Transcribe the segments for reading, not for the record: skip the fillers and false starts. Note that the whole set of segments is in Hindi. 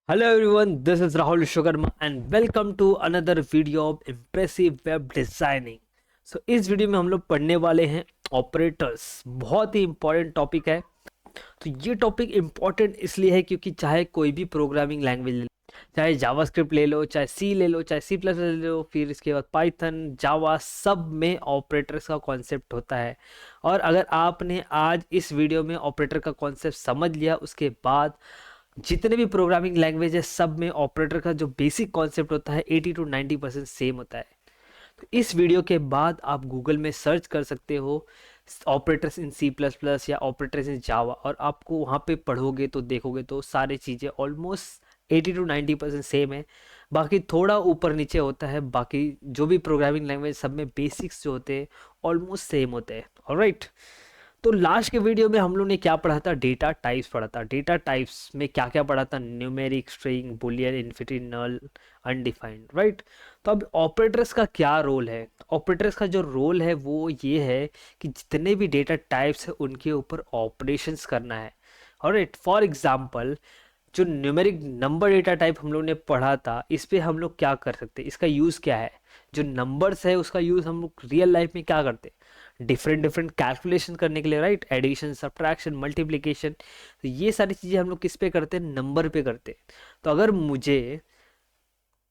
Hello everyone, this is Rahul Shugarma and welcome to another video of impressive web designing. इस वीडियो में हम लोग पढ़ने वाले हैं ऑपरेटर्स। बहुत ही इंपॉर्टेंट टॉपिक है। तो ये टॉपिक इंपॉर्टेंट इसलिए है क्योंकि चाहे कोई भी प्रोग्रामिंग लैंग्वेज ले लो, चाहे जावास्क्रिप्ट ले लो, चाहे सी ले लो, चाहे सी प्लस ले लो, फिर इसके बाद पाइथन, जावा, सब में ऑपरेटर्स का कॉन्सेप्ट होता है। और अगर आपने आज इस वीडियो में ऑपरेटर का कॉन्सेप्ट समझ लिया, उसके बाद जितने भी प्रोग्रामिंग लैंग्वेज है सब में ऑपरेटर का जो बेसिक कॉन्सेप्ट होता है 80 to 90% सेम होता है। तो इस वीडियो के बाद आप गूगल में सर्च कर सकते हो operators in C plus plus या ऑपरेटर्स इन जावा, और आपको वहाँ पे पढ़ोगे तो देखोगे तो सारी चीज़ें ऑलमोस्ट 80 to 90% सेम है। बाकी थोड़ा ऊपर नीचे होता है, बाकी जो भी प्रोग्रामिंग लैंग्वेज सब में बेसिक्स जो होते हैं ऑलमोस्ट सेम होते हैं। ऑलराइट, तो लास्ट के वीडियो में हम लोग ने क्या पढ़ा था? डेटा टाइप्स पढ़ा था। डेटा टाइप्स में क्या क्या पढ़ा था? न्यूमेरिक, स्ट्रिंग, बुलियन, इन्फिनिटी, नल, अनडिफाइंड, राइट। तो अब ऑपरेटर्स का क्या रोल है? ऑपरेटर्स का जो रोल है वो ये है कि जितने भी डेटा टाइप्स है उनके ऊपर ऑपरेशंस करना है। ऑलराइट, फॉर एग्जांपल जो न्यूमेरिक नंबर डेटा टाइप हम लोग ने पढ़ा था, इस पे हम लोग क्या कर सकते हैं? इसका यूज़ क्या है? जो नंबर्स है उसका यूज़ हम लोग रियल लाइफ में क्या करते हैं? डिफरेंट डिफरेंट कैलकुलेशन करने के लिए, राइट। एडिशन, सब्ट्रैक्शन, मल्टीप्लिकेशन, तो ये सारी चीज़ें हम लोग किस पे करते हैं? नंबर पे करते हैं। तो अगर मुझे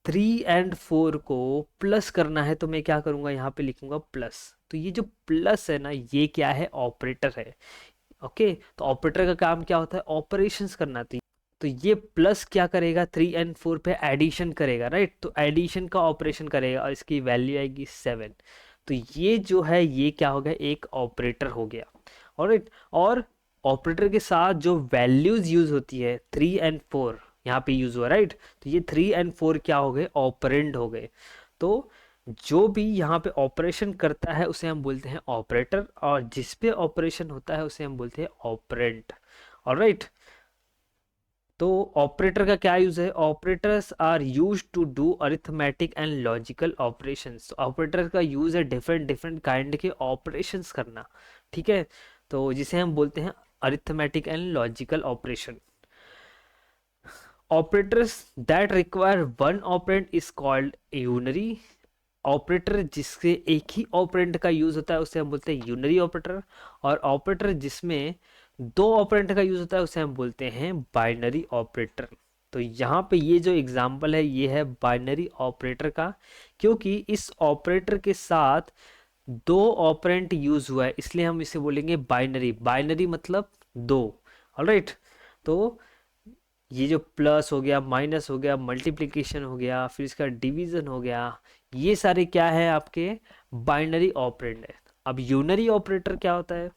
3 और 4 को प्लस करना है तो मैं क्या करूँगा? यहाँ पे लिखूंगा प्लस। तो ये जो प्लस है ना, ये क्या है? ऑपरेटर है। ओके, तो ऑपरेटर का काम क्या होता है? ऑपरेशंस करना। तो ये प्लस क्या करेगा? 3 और 4 पे एडिशन करेगा, राइट। तो एडिशन का ऑपरेशन करेगा और इसकी वैल्यू आएगी 7। तो ये जो है ये क्या हो गया? एक ऑपरेटर हो गया। ऑलराइट, और ऑपरेटर के साथ जो वैल्यूज यूज होती है 3 और 4 यहाँ पे यूज हुआ, राइट। तो ये 3 और 4 क्या हो गए? ऑपरेंड हो गए। तो जो भी यहाँ पे ऑपरेशन करता है उसे हम बोलते हैं ऑपरेटर, और जिस पे ऑपरेशन होता है उसे हम बोलते हैं ऑपरेंट। ऑलराइट, तो ऑपरेटर का क्या यूज है? Operators are used to do arithmetic and logical operations. Operator का यूज है डिफरेंट डिफरेंट काइंड के ऑपरेशंस करना, ठीक है। तो जिसे हम बोलते हैं arithmetic and logical operation. Operators that require one operand is called unary. Operator जिसके एक ही ऑपरेंड का यूज होता है उसे हम बोलते हैं यूनरी ऑपरेटर। और ऑपरेटर जिसमें 2 ऑपरेंड का यूज होता है उसे हम बोलते हैं बाइनरी ऑपरेटर। तो यहाँ पे ये जो एग्जांपल है ये है बाइनरी ऑपरेटर का, क्योंकि इस ऑपरेटर के साथ 2 ऑपरेंड यूज हुआ है इसलिए हम इसे बोलेंगे बाइनरी। बाइनरी मतलब 2। ऑलराइट, तो ये जो प्लस हो गया, माइनस हो गया, मल्टीप्लिकेशन हो गया, फिर इसका डिवीजन हो गया, ये सारे क्या है? आपके बाइनरी ऑपरेंड है। अब यूनरी ऑपरेटर क्या होता है?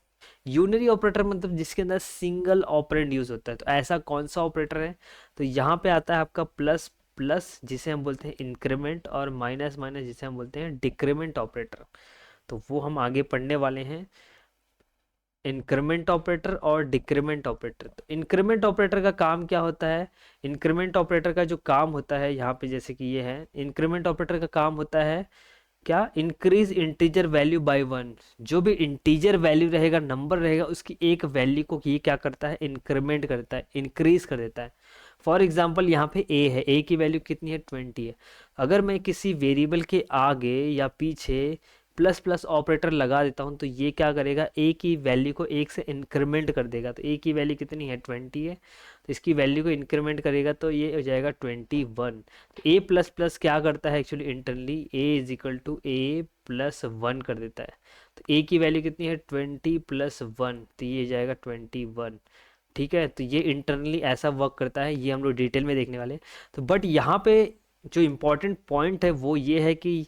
यूनरी ऑपरेटर मतलब जिसके अंदर सिंगल ऑपरेंड यूज होता है। तो ऐसा कौन सा ऑपरेटर है? तो यहाँ पे आता है आपका प्लस प्लस जिसे हम बोलते हैं इंक्रीमेंट, और माइनस माइनस जिसे हम बोलते हैं डिक्रीमेंट ऑपरेटर। तो वो हम आगे पढ़ने वाले हैं, इंक्रीमेंट ऑपरेटर और डिक्रीमेंट ऑपरेटर। तो इंक्रीमेंट ऑपरेटर का काम क्या होता है? इंक्रीमेंट ऑपरेटर का जो काम होता है यहाँ पे जैसे कि ये है, इंक्रीमेंट ऑपरेटर का काम होता है क्या? Increase integer value by 1। जो भी इंटीजर वैल्यू रहेगा, नंबर रहेगा, उसकी एक वैल्यू को ये क्या करता है? इंक्रीमेंट करता है, इंक्रीज कर देता है। फॉर एग्जाम्पल यहाँ पे ए है, ए की वैल्यू कितनी है? 20 है। अगर मैं किसी वेरिएबल के आगे या पीछे प्लस प्लस ऑपरेटर लगा देता हूँ तो ये क्या करेगा? ए की वैल्यू को 1 से इंक्रीमेंट कर देगा। तो ए की वैल्यू कितनी है? 20 है। तो इसकी वैल्यू को इंक्रीमेंट करेगा तो ये हो जाएगा 21। तो ए प्लस प्लस क्या करता है actually? Internally A is equal to A plus 1 कर देता है। तो ए की वैल्यू कितनी है? 20 प्लस 1, तो ये जाएगा 21। ठीक है, तो ये इंटरनली ऐसा वर्क करता है, ये हम लोग डिटेल में देखने वाले हैं। तो बट यहाँ पे जो इम्पोर्टेंट पॉइंट है वो ये है कि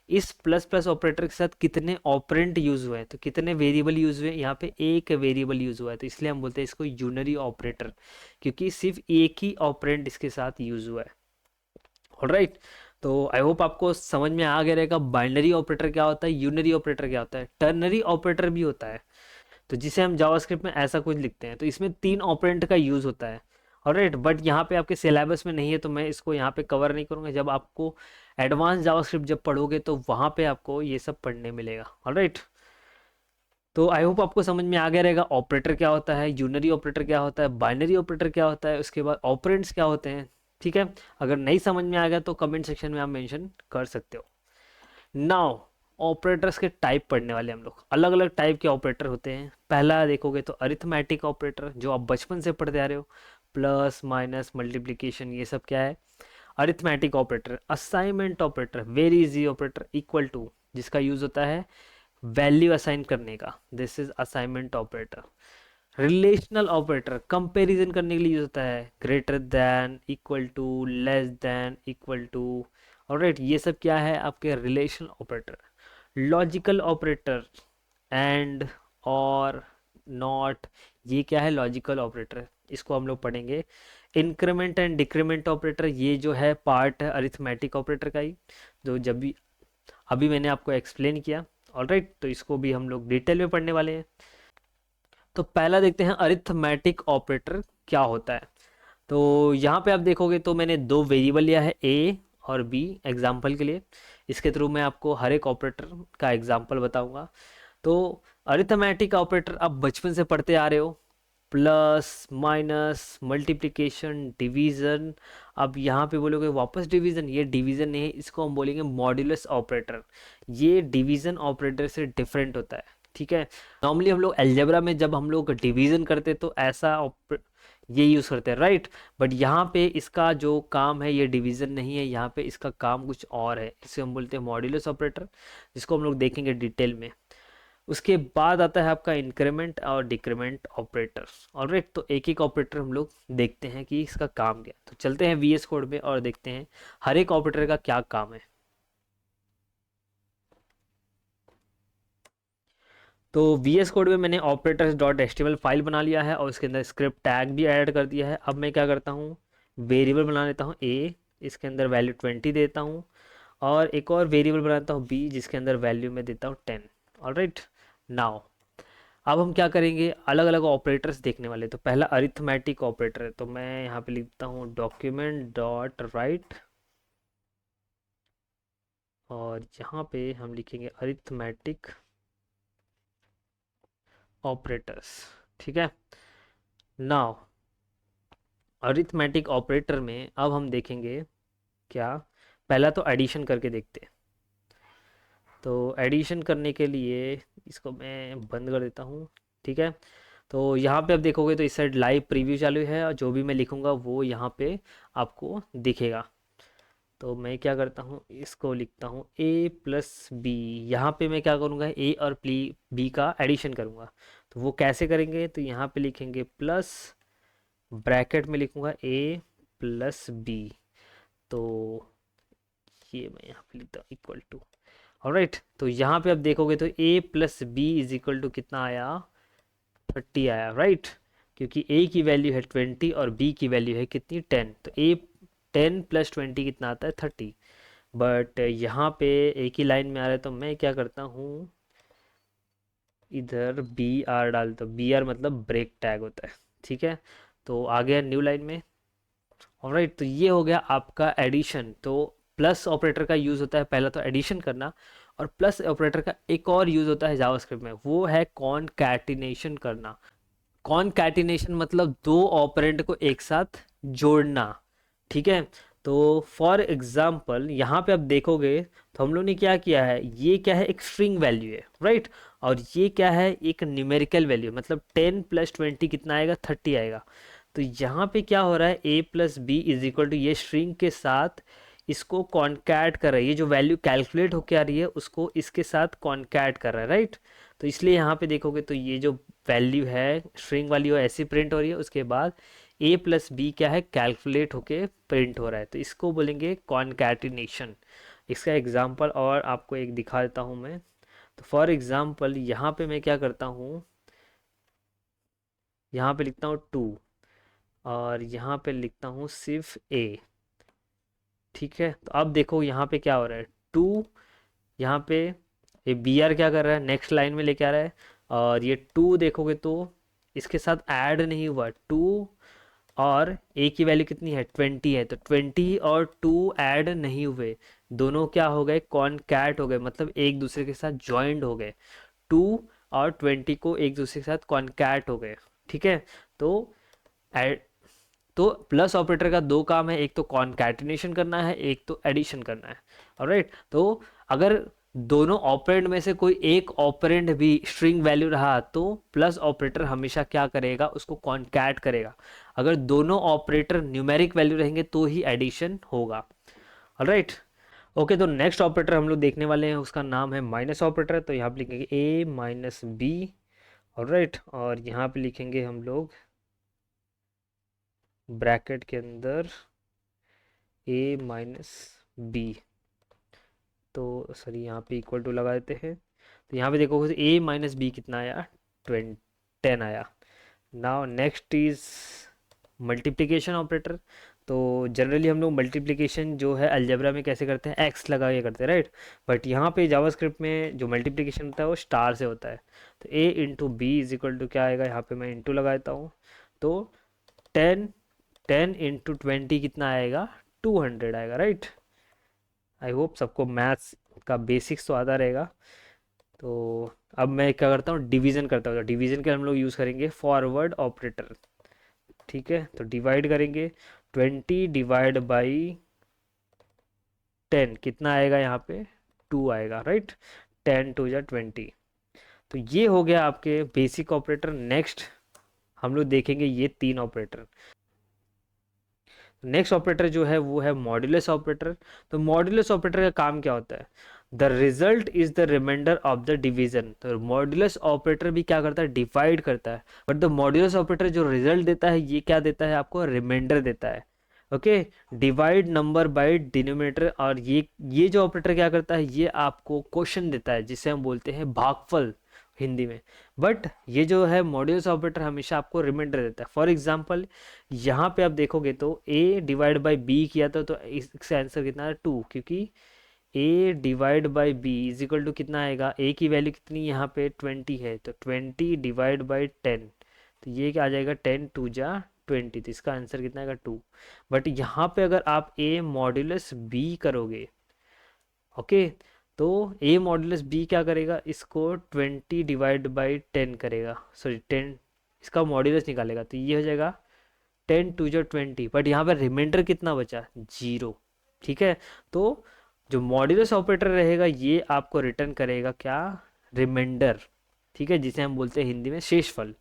इस प्लस प्लस ऑपरेटर के साथ कितने ऑपरेंट यूज हुए हैं? तो कितने वेरिएबल यूज हुए हैं? यहाँ पे एक वेरिएबल यूज हुआ है, तो इसलिए हम बोलते हैं इसको यूनरी ऑपरेटर, क्योंकि सिर्फ एक ही ऑपरेंट इसके साथ यूज हुआ है। ऑलराइट, तो आई होप आपको समझ में आ गया रहेगा बाइनरी ऑपरेटर क्या होता है, यूनरी ऑपरेटर क्या होता है। टर्नरी ऑपरेटर भी होता है, तो जिसे हम जावास्क्रिप्ट में ऐसा कुछ लिखते हैं, तो इसमें 3 ऑपरेंट का यूज होता है। ऑलराइट, बट यहाँ पे आपके सिलेबस में नहीं है तो मैं इसको यहाँ पे कवर नहीं करूँगा। जब आपको एडवांस जावास्क्रिप्ट जब पढ़ोगे तो वहाँ पे आपको ये सब पढ़ने मिलेगा। ऑलराइट, तो आई होप आपको समझ में आ गया रहेगा ऑपरेटर क्या होता है, यूनरी ऑपरेटर क्या होता है, बाइनरी ऑपरेटर क्या होता है, उसके बाद ऑपरेंड्स क्या होते हैं। ठीक है, अगर नहीं समझ में आ गया तो कमेंट सेक्शन में आप मेंशन कर सकते हो। नाउ ऑपरेटर्स के टाइप पढ़ने वाले हम लोग, अलग अलग टाइप के ऑपरेटर होते हैं। पहला देखोगे तो अरिथमेटिक ऑपरेटर, जो आप बचपन से पढ़ते आ रहे हो, प्लस माइनस मल्टीप्लिकेशन, ये सब क्या है, arithmetic operator. Assignment operator, very easy operator, equal to, जिसका यूज होता है वैल्यू असाइन करने का, this is assignment operator. Relational operator, comparison करने के लिए यूज होता है, greater than, equal to, less than, equal to. Alright, ये सब क्या है आपके relational operator. Logical operator, and, और, नॉट, ये क्या है लॉजिकल ऑपरेटर, इसको हम लोग पढ़ेंगे। इंक्रीमेंट एंड डिक्रीमेंट ऑपरेटर, ये जो है पार्ट है अरिथमेटिक ऑपरेटर का ही, जो जब भी अभी मैंने आपको एक्सप्लेन किया। ऑलराइट, तो इसको भी हम लोग डिटेल में पढ़ने वाले हैं। तो पहला देखते हैं अरिथमेटिक ऑपरेटर क्या होता है। तो यहाँ पे आप देखोगे तो मैंने दो वेरिएबल लिया है, ए और बी, एग्जाम्पल के लिए। इसके थ्रू मैं आपको हर एक ऑपरेटर का एग्जाम्पल बताऊंगा। तो अरिथमेटिक ऑपरेटर आप बचपन से पढ़ते आ रहे हो, प्लस माइनस मल्टीप्लिकेशन डिवीज़न। अब यहाँ पे बोलोगे वापस डिवीज़न, ये डिवीज़न नहीं है, इसको हम बोलेंगे मॉड्यूलस ऑपरेटर। ये डिवीज़न ऑपरेटर से डिफरेंट होता है, ठीक है। नॉर्मली हम लोग अलजेब्रा में जब हम लोग डिवीज़न करते तो ऐसा ये यूज़ करते हैं, राइट। बट यहाँ पे इसका जो काम है ये डिवीज़न नहीं है, यहाँ पे इसका काम कुछ और है, इसे हम बोलते हैं मॉड्यूलस ऑपरेटर, जिसको हम लोग देखेंगे डिटेल में। उसके बाद आता है आपका इंक्रीमेंट और डिक्रीमेंट ऑपरेटर। ऑलराइट, तो एक एक ऑपरेटर हम लोग देखते हैं कि इसका काम क्या है। तो चलते हैं वीएस कोड में और देखते हैं हर एक ऑपरेटर का क्या काम है। तो वीएस कोड में मैंने ऑपरेटर्स डॉट एचटीएमएल फाइल बना लिया है और इसके अंदर स्क्रिप्ट टैग भी ऐड कर दिया है। अब मैं क्या करता हूँ, वेरिएबल बना लेता हूँ ए, इसके अंदर वैल्यू 20 देता हूँ, और एक और वेरिएबल बनाता हूँ बी, जिसके अंदर वैल्यू में देता हूँ 10। ऑलराइट, नाउ अब हम क्या करेंगे, अलग अलग ऑपरेटर्स देखने वाले। तो पहला अरिथमेटिक ऑपरेटर है, तो मैं यहाँ पे लिखता हूँ डॉक्यूमेंट डॉट राइट, और यहाँ पे हम लिखेंगे अरिथमेटिक ऑपरेटर्स, ठीक है। नाउ अरिथमेटिक ऑपरेटर में अब हम देखेंगे क्या, पहला तो एडिशन करके देखते हैं। तो एडिशन करने के लिए इसको मैं बंद कर देता हूँ, ठीक है। तो यहाँ पे आप देखोगे तो इस साइड लाइव प्रीव्यू चालू है, और जो भी मैं लिखूँगा वो यहाँ पे आपको दिखेगा। तो मैं क्या करता हूँ, इसको लिखता हूँ a प्लस बी। यहाँ पे मैं क्या करूँगा, a और बी का एडिशन करूँगा। तो वो कैसे करेंगे, तो यहाँ पे लिखेंगे प्लस, ब्रैकेट में लिखूँगा a प्लस बी। तो ये मैं यहाँ पे लिखता हूँ इक्वल टू। ऑलराइट, तो यहाँ पे आप देखोगे तो a plus B is equal to कितना आया, 30 आया, राइट। क्योंकि a की वैल्यू है 20 और b की वैल्यू है कितनी, 10। तो a 10 प्लस 20 कितना आता है, 30। बट यहाँ पे एक ही लाइन में आ रहा है, तो मैं क्या करता हूँ, इधर बी आर डालता हूँ। बी आर मतलब ब्रेक टैग होता है, ठीक है। तो आ गया न्यू लाइन में। ऑलराइट, तो ये हो गया आपका एडिशन। तो प्लस ऑपरेटर का यूज़ होता है पहला तो एडिशन करना, और प्लस ऑपरेटर का एक और यूज़ होता है जावास्क्रिप्ट में, वो है कॉनकैटिनेशन करना। कॉनकैटिनेशन मतलब दो ऑपरेंड को एक साथ जोड़ना, ठीक है। तो फॉर एग्जाम्पल यहाँ पे आप देखोगे तो हम लोग ने क्या किया है, ये क्या है, एक स्ट्रिंग वैल्यू है, राइट। और ये क्या है, एक न्यूमेरिकल वैल्यू, मतलब 10 प्लस 20 कितना आएगा, 30 आएगा। तो यहाँ पे क्या हो रहा है, a plus B is equal to, ये स्ट्रिंग के साथ इसको कॉन्कैट कर रहा है, ये जो वैल्यू कैलकुलेट होके आ रही है उसको इसके साथ कॉन्कैट कर रहा है, राइट। तो इसलिए यहाँ पे देखोगे तो ये जो वैल्यू है स्ट्रिंग वाली वो ऐसी प्रिंट हो रही है, उसके बाद a प्लस बी क्या है, कैलकुलेट होके प्रिंट हो रहा है, तो इसको बोलेंगे कॉन्कैटिनेशन। इसका एग्जांपल और आपको एक दिखा देता हूँ मैं। तो फॉर एग्जांपल यहाँ पे मैं क्या करता हूँ, यहाँ पे लिखता हूँ 2, और यहाँ पे लिखता हूँ सिर्फ a, ठीक है। तो अब देखो यहाँ पे क्या हो रहा है, 2, यहाँ पे ये बी आर क्या कर रहा है, नेक्स्ट लाइन में लेके आ रहा है, और ये 2 देखोगे तो इसके साथ ऐड नहीं हुआ 2, और ए की वैल्यू कितनी है, 20 है, तो 20 और 2 ऐड नहीं हुए, दोनों क्या हो गए, कॉनकैट हो गए, मतलब एक दूसरे के साथ जॉइंड हो गए। 2 और 20 को एक दूसरे के साथ कॉनकैट हो गए, ठीक है। तो तो प्लस ऑपरेटर का दो काम है, एक तो कॉन्कैटिनेशन करना है, एक तो एडिशन करना है। ऑलराइट, तो अगर दोनों ऑपरेंड में से कोई एक ऑपरेंड भी स्ट्रिंग वैल्यू रहा तो प्लस ऑपरेटर हमेशा क्या करेगा, उसको कॉन्कैट करेगा। अगर दोनों ऑपरेटर न्यूमेरिक वैल्यू रहेंगे तो ही एडिशन होगा। ऑलराइट, ओके, तो नेक्स्ट ऑपरेटर हम लोग देखने वाले हैं, उसका नाम है माइनस ऑपरेटर। तो यहाँ पे लिखेंगे ए माइनस बी। ऑलराइट, और यहाँ पे लिखेंगे हम लोग ब्रैकेट के अंदर ए माइनस बी। तो सॉरी, यहाँ पे इक्वल टू लगा देते हैं। तो यहाँ पे देखो ए माइनस बी कितना आया, 10 आया। Now next is multiplication operator. तो जनरली हम लोग मल्टीप्लिकेशन जो है अलजेब्रा में कैसे करते हैं, एक्स लगा के करते हैं, राइट। बट यहाँ पे जावास्क्रिप्ट में जो मल्टीप्लिकेशन होता है वो स्टार से होता है। तो A into B is equal to क्या आएगा, यहाँ पे मैं इंटू लगा देता हूँ। तो 10 इंटू 20 कितना आएगा, 200 आएगा, राइट। आई होप सबको मैथ्स का बेसिक्स तो आता रहेगा। तो अब मैं क्या करता हूँ, डिवीज़न करता हूँ। तो डिवीज़न के हम लोग यूज़ करेंगे फॉरवर्ड ऑपरेटर। ठीक है, तो डिवाइड करेंगे, 20 डिवाइड बाई 10 कितना आएगा, यहाँ पे 2 आएगा, राइट। 10 टू या 20। तो ये हो गया आपके बेसिक ऑपरेटर। नेक्स्ट हम लोग देखेंगे ये तीन ऑपरेटर। नेक्स्ट ऑपरेटर जो है वो है मॉड्यूलस ऑपरेटर। तो मॉड्यूलस ऑपरेटर का काम क्या होता है, the result is the remainder of the division. तो मॉड्यूलस ऑपरेटर भी क्या करता है, डिवाइड करता है। बट द मॉड्यूलस ऑपरेटर जो रिजल्ट देता है ये क्या देता है, आपको रिमाइंडर देता है। Okay, divide number by denominator. और ये जो ऑपरेटर क्या करता है, ये आपको क्वेश्चन देता है जिसे हम बोलते हैं भागफल हिंदी में। बट ये जो है मॉड्यूलस ऑपरेटर हमेशा आपको रिमाइंडर देता है। फॉर एग्जांपल यहाँ पे आप देखोगे तो a डिवाइड बाई बी किया था, तो इसका आंसर कितना है, 2। क्योंकि a divide by B is equal to कितना आएगा, a की वैल्यू कितनी यहाँ पे 20 है, तो 20 डिवाइड बाई 10, तो ये क्या आ जाएगा, 10 टू जा 20, तो इसका आंसर कितना आएगा, 2। बट यहाँ पे अगर आप a मॉड्यूलस b करोगे, ओके, तो a मॉड्यूलस b क्या करेगा, इसको 20 डिवाइड बाई 10 करेगा, सॉरी 10, इसका मॉड्यूलस निकालेगा, तो ये हो जाएगा 10 टू जो 20। बट यहाँ पर रिमाइंडर कितना बचा, 0। ठीक है, तो जो मॉड्यूलस ऑपरेटर रहेगा ये आपको रिटर्न करेगा क्या, रिमाइंडर। ठीक है, जिसे हम बोलते हैं हिंदी में शेषफल।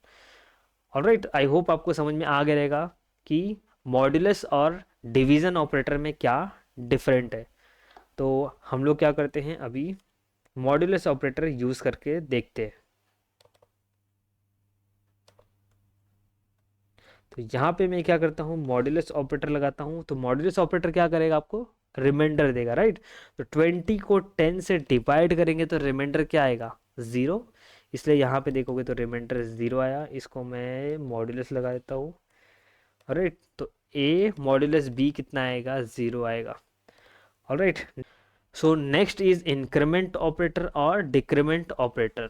ऑलराइट, आई होप आपको समझ में आ गया रहेगा कि मॉड्यूलस और डिवीजन ऑपरेटर में क्या डिफरेंट है। तो हम लोग क्या करते हैं, अभी मॉड्यूलस ऑपरेटर यूज़ करके देखते हैं। तो यहाँ पे मैं क्या करता हूँ, मॉड्यूलस ऑपरेटर लगाता हूँ। तो मॉड्यूलस ऑपरेटर क्या करेगा, आपको रिमाइंडर देगा, राइट। तो 20 को 10 से डिवाइड करेंगे तो रिमाइंडर क्या आएगा, 0। इसलिए यहाँ पे देखोगे तो रिमाइंडर 0 आया। इसको मैं मॉड्यूलस लगा देता हूँ, राइट। तो a मॉड्यूलस b कितना आएगा, 0 आएगा। Alright, so next is increment operator और डिक्रीमेंट ऑपरेटर।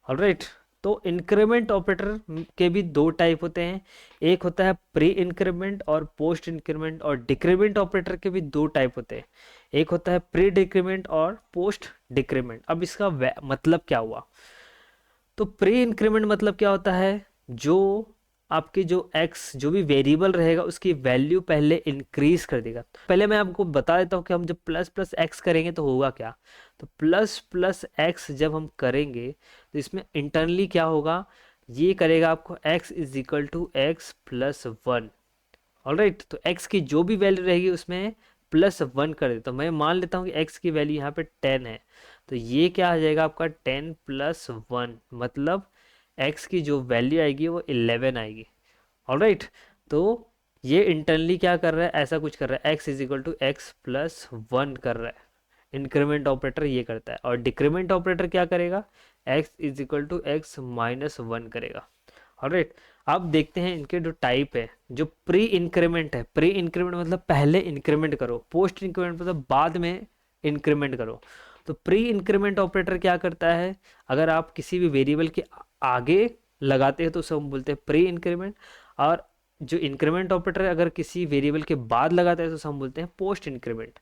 ऑलराइट, तो इंक्रीमेंट ऑपरेटर के भी दो टाइप होते हैं, एक होता है प्री इंक्रीमेंट और पोस्ट इंक्रीमेंट। और डिक्रीमेंट ऑपरेटर के भी दो टाइप होते हैं, एक होता है प्री डिक्रीमेंट और पोस्ट डिक्रीमेंट। अब इसका मतलब क्या हुआ, तो प्री इंक्रीमेंट मतलब क्या होता है, जो आपके जो x जो भी वेरिएबल रहेगा उसकी वैल्यू पहले इंक्रीज कर देगा। पहले मैं आपको बता देता हूँ कि हम जब प्लस प्लस एक्स करेंगे तो होगा क्या। तो प्लस प्लस एक्स जब हम करेंगे तो इसमें इंटरनली क्या होगा, ये करेगा आपको x is equal to x plus 1। Alright, तो x की जो भी वैल्यू रहेगी उसमें प्लस 1 कर देता हूँ। मैं मान लेता हूँ कि x की वैल्यू यहाँ पे 10 है, तो ये क्या आ जाएगा आपका 10 प्लस 1, मतलब x की जो वैल्यू आएगी वो 11 आएगी। ऑलराइट, तो ये इंटरनली क्या कर रहा है, ऐसा कुछ कर रहा है, x is equal to x plus 1 कर रहा है। इंक्रीमेंट ऑपरेटर ये करता है। और डिक्रीमेंट ऑपरेटर क्या करेगा, x is equal to x minus 1 करेगा। ऑलराइट, अब देखते हैं इनके जो टाइप है। जो प्री इंक्रीमेंट है, प्री इंक्रीमेंट मतलब पहले इंक्रीमेंट करो, पोस्ट इंक्रीमेंट मतलब बाद में इंक्रीमेंट करो। तो प्री इंक्रीमेंट ऑपरेटर क्या करता है, अगर आप किसी भी वेरिएबल के आगे लगाते हैं तो उसे हम बोलते हैं प्री इंक्रीमेंट। और जो इंक्रीमेंट ऑपरेटर है अगर किसी वेरिएबल के बाद लगाता है तो उसे हम बोलते हैं पोस्ट इंक्रीमेंट।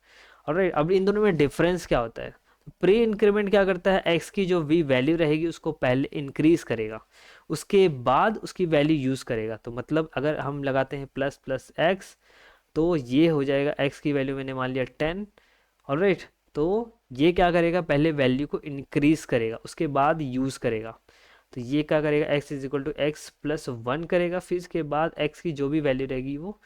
ऑलराइट, अब इन दोनों में डिफरेंस क्या होता है, प्री इंक्रीमेंट क्या करता है, एक्स की जो भी वैल्यू रहेगी उसको पहले इंक्रीज करेगा, उसके बाद उसकी वैल्यू यूज़ करेगा। तो मतलब अगर हम लगाते हैं प्लस प्लस एक्स, तो ये हो जाएगा एक्स की वैल्यू मैंने मान लिया 10। ऑलराइट, तो ये क्या करेगा, पहले वैल्यू को इंक्रीज करेगा उसके बाद यूज़ करेगा। तो ये क्या करेगा, x is equal to x plus one करेगा, फिर इसके बाद एक्स की जो भी वैल्यू रहेगी वो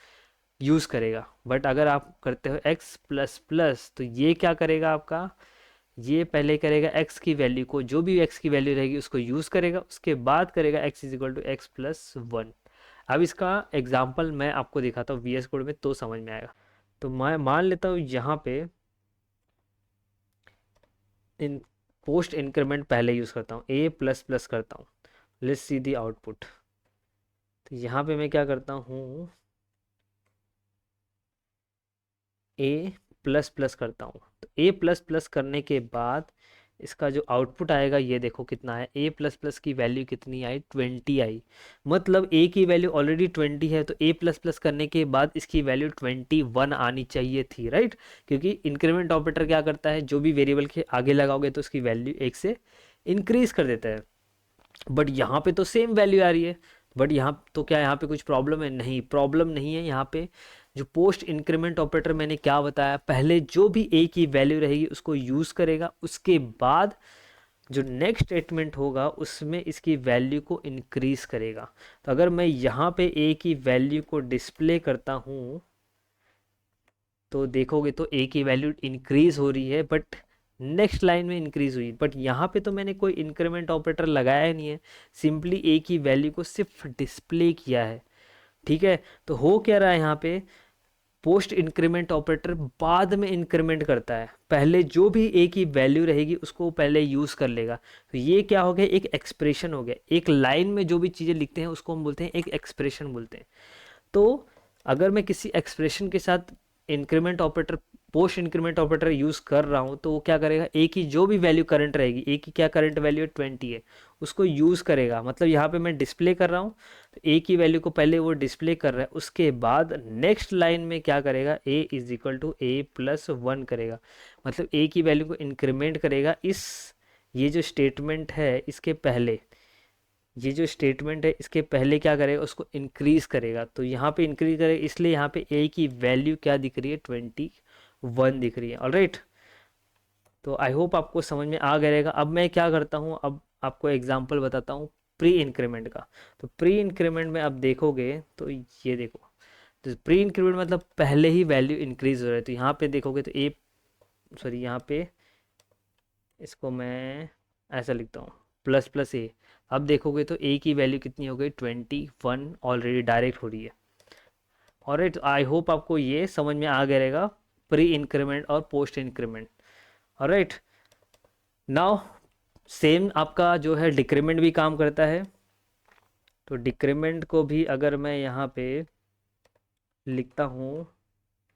यूज़ करेगा। बट अगर आप करते हो एक्स प्लस प्लस, तो ये क्या करेगा आपका, ये पहले करेगा एक्स की वैल्यू को, जो भी एक्स की वैल्यू रहेगी उसको यूज़ करेगा, उसके बाद करेगा x is equal to x plus one. अब इसका एग्जाम्पल मैं आपको दिखाता हूँ वीएस कोड में तो समझ में आएगा। तो मैं मान लेता हूँ यहाँ पे इन पोस्ट इंक्रीमेंट पहले यूज़ करता हूँ, ए प्लस प्लस करता हूँ, लेट्स सी दी आउटपुट। तो यहाँ पे मैं क्या करता हूँ, ए प्लस प्लस करता हूँ। तो ए प्लस प्लस करने के बाद इसका जो आउटपुट आएगा ये देखो कितना है, ए प्लस प्लस की वैल्यू कितनी आई, 20 आई। मतलब ए की वैल्यू ऑलरेडी 20 है, तो ए प्लस प्लस करने के बाद इसकी वैल्यू 21 आनी चाहिए थी, राइट। क्योंकि इंक्रीमेंट ऑपरेटर क्या करता है, जो भी वेरिएबल के आगे लगाओगे तो उसकी वैल्यू एक से इंक्रीज कर देता है। बट यहाँ पे तो सेम वैल्यू आ रही है। बट यहाँ तो क्या यहाँ पे कुछ प्रॉब्लम है, नहीं प्रॉब्लम नहीं है। यहाँ पे जो पोस्ट इंक्रीमेंट ऑपरेटर मैंने क्या बताया, पहले जो भी ए की वैल्यू रहेगी उसको यूज़ करेगा, उसके बाद जो नेक्स्ट स्टेटमेंट होगा उसमें इसकी वैल्यू को इंक्रीज करेगा। तो अगर मैं यहाँ पे ए की वैल्यू को डिस्प्ले करता हूँ तो देखोगे तो ए की वैल्यू इंक्रीज हो रही है, बट नेक्स्ट लाइन में इंक्रीज हुई। बट यहाँ पे तो मैंने कोई इंक्रीमेंट ऑपरेटर लगाया नहीं है, सिंपली ए की वैल्यू को सिर्फ डिस्प्ले किया है। ठीक है, तो हो क्या रहा है यहाँ पे, पोस्ट इंक्रीमेंट ऑपरेटर बाद में इंक्रीमेंट करता है, पहले जो भी ए की वैल्यू रहेगी उसको पहले यूज़ कर लेगा। तो ये क्या हो गया, एक एक्सप्रेशन हो गया। एक लाइन में जो भी चीज़ें लिखते हैं उसको हम बोलते हैं एक एक्सप्रेशन बोलते हैं। तो अगर मैं किसी एक्सप्रेशन के साथ increment operator, post increment operator use कर रहा हूँ, तो वो क्या करेगा, ए की जो भी वैल्यू करंट रहेगी, ए की क्या करंट वैल्यू है 20 है, उसको यूज़ करेगा। मतलब यहाँ पे मैं डिस्प्ले कर रहा हूँ तो ए की वैल्यू को पहले वो डिस्प्ले कर रहा है, उसके बाद नेक्स्ट लाइन में क्या करेगा, A is equal to A plus one करेगा। मतलब ए की वैल्यू को इंक्रीमेंट करेगा इस, ये जो स्टेटमेंट है इसके पहले, ये जो स्टेटमेंट है इसके पहले क्या करेगा, उसको इंक्रीज करेगा। तो यहाँ पे इंक्रीज करेगा, इसलिए यहाँ पे ए की वैल्यू क्या दिख रही है, 21 दिख रही है। ऑलराइट, तो आई होप आपको समझ में आ गया रहेगा। अब मैं क्या करता हूँ, अब आपको एग्जांपल बताता हूँ प्री इंक्रीमेंट का। तो प्री इंक्रीमेंट में अब देखोगे तो ये देखो, तो प्री इंक्रीमेंट मतलब पहले ही वैल्यू इंक्रीज हो रहा है। तो यहाँ पे देखोगे तो ए, सॉरी यहाँ पे इसको मैं ऐसा लिखता हूँ प्लस प्लस ए। अब देखोगे तो ए की वैल्यू कितनी हो गई, 21 ऑलरेडी डायरेक्ट हो रही है। ऑलराइट, आई होप आपको ये समझ में आ गया रहेगा प्री इंक्रीमेंट और post increment. Alright, now same आपका जो है डिक्रीमेंट भी काम करता है। तो डिक्रीमेंट को भी अगर मैं यहाँ पे लिखता हूँ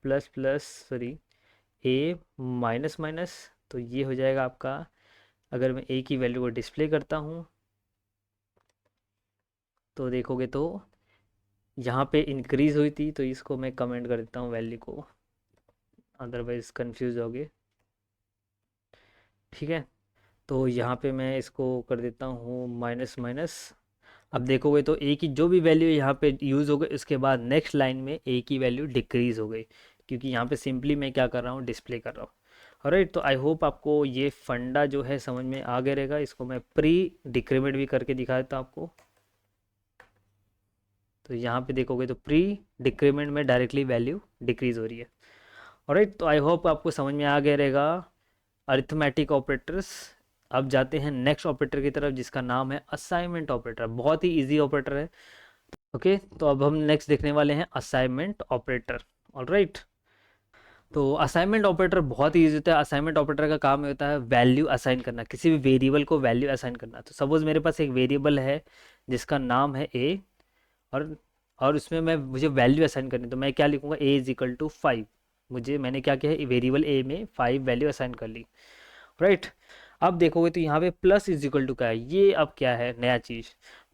प्लस प्लस, सॉरी ए माइनस माइनस, तो ये हो जाएगा आपका, अगर मैं ए की वैल्यू को डिस्प्ले करता हूँ तो देखोगे तो यहाँ पे इंक्रीज हुई थी, तो इसको मैं कमेंट कर देता हूँ वैल्यू को, अदरवाइज कंफ्यूज होगे। ठीक है, तो यहाँ पे मैं इसको कर देता हूँ माइनस माइनस। अब देखोगे तो ए की जो भी वैल्यू यहाँ पे यूज़ हो गई, उसके बाद नेक्स्ट लाइन में ए की वैल्यू डिक्रीज़ हो गई, क्योंकि यहाँ पे सिंपली मैं क्या कर रहा हूँ, डिस्प्ले कर रहा हूँ। ऑलराइट, तो आई होप आपको ये फंडा जो है समझ में आ गया रहेगा। इसको मैं प्री डिक्रीमेंट भी करके दिखा देता हूँ आपको। तो यहाँ पे देखोगे तो प्री डिक्रीमेंट में डायरेक्टली वैल्यू डिक्रीज़ हो रही है। ऑलराइट, तो आई होप आपको समझ में आ गया रहेगा अरिथमेटिक ऑपरेटर्स। अब जाते हैं नेक्स्ट ऑपरेटर की तरफ जिसका नाम है असाइनमेंट ऑपरेटर। बहुत ही इजी ऑपरेटर है। ओके, तो अब हम नेक्स्ट देखने वाले हैं असाइनमेंट ऑपरेटर। ऑलराइट, तो असाइनमेंट ऑपरेटर बहुत ही ईजी होता है। असाइनमेंट ऑपरेटर का काम होता है वैल्यू असाइन करना, किसी भी वेरिएबल को वैल्यू असाइन करना। तो सपोज मेरे पास एक वेरिएबल है जिसका नाम है ए, और उसमें मैं मुझे वैल्यू असाइन करनी, तो मैं क्या लिखूंगा, ए इज इक्वल टू 5। मुझे मैंने क्या किया है, वेरिएबल ए में 5 वैल्यू असाइन कर ली। राइट, अब देखोगे तो यहाँ पे प्लस इज इक्वल टू का है, ये अब क्या है नया चीज़।